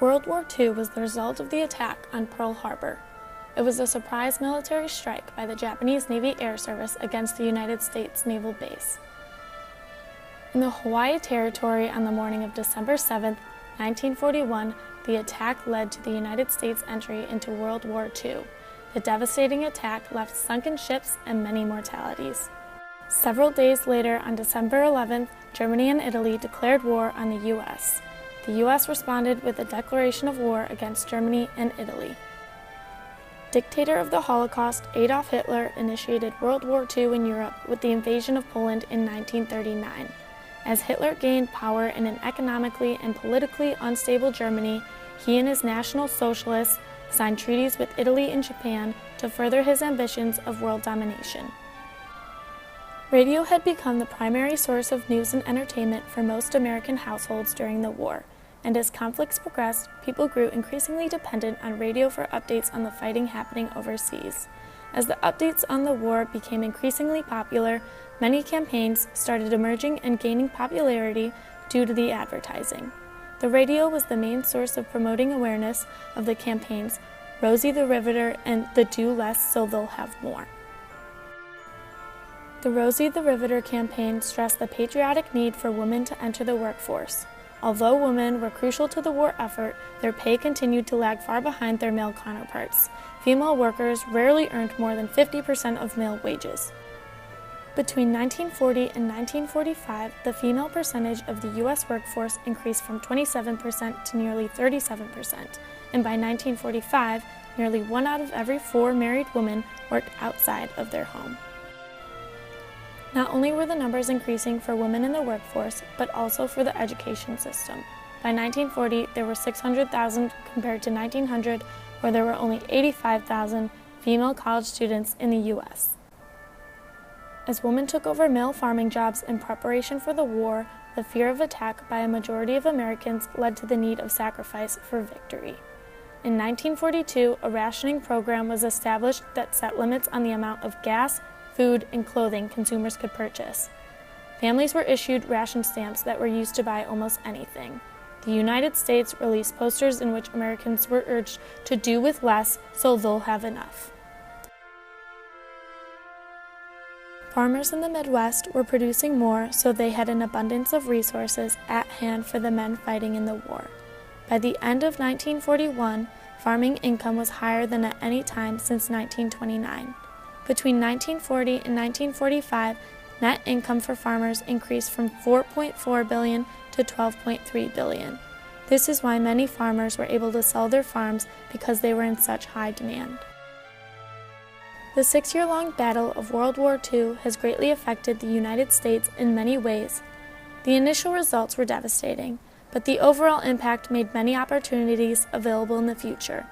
World War II was the result of the attack on Pearl Harbor. It was a surprise military strike by the Japanese Navy Air Service against the United States naval base. In the Hawaii Territory on the morning of December 7, 1941, the attack led to the United States' entry into World War II. The devastating attack left sunken ships and many mortalities. Several days later, on December 11th, Germany and Italy declared war on the U.S. The U.S. responded with a declaration of war against Germany and Italy. Dictator of the Holocaust, Adolf Hitler initiated World War II in Europe with the invasion of Poland in 1939. As Hitler gained power in an economically and politically unstable Germany, he and his National Socialists signed treaties with Italy and Japan to further his ambitions of world domination. Radio had become the primary source of news and entertainment for most American households during the war, and as conflicts progressed, people grew increasingly dependent on radio for updates on the fighting happening overseas. As the updates on the war became increasingly popular, many campaigns started emerging and gaining popularity due to the advertising. The radio was the main source of promoting awareness of the campaigns Rosie the Riveter and the Do Less So They'll Have More. The Rosie the Riveter campaign stressed the patriotic need for women to enter the workforce. Although women were crucial to the war effort, their pay continued to lag far behind their male counterparts. Female workers rarely earned more than 50% of male wages. Between 1940 and 1945, the female percentage of the U.S. workforce increased from 27% to nearly 37%, and by 1945, nearly 1 out of every 4 married women worked outside of their home. Not only were the numbers increasing for women in the workforce, but also for the education system. By 1940, there were 600,000 compared to 1900, where there were only 85,000 female college students in the U.S. As women took over male farming jobs in preparation for the war, the fear of attack by a majority of Americans led to the need of sacrifice for victory. In 1942, a rationing program was established that set limits on the amount of gas, food, and clothing consumers could purchase. Families were issued ration stamps that were used to buy almost anything. The United States released posters in which Americans were urged to do with less so they'll have enough. Farmers in the Midwest were producing more, so they had an abundance of resources at hand for the men fighting in the war. By the end of 1941, farming income was higher than at any time since 1929. Between 1940 and 1945, net income for farmers increased from $4.4 billion to $12.3 billion. This is why many farmers were able to sell their farms because they were in such high demand. The 6-year-long Battle of World War II has greatly affected the United States in many ways. The initial results were devastating, but the overall impact made many opportunities available in the future.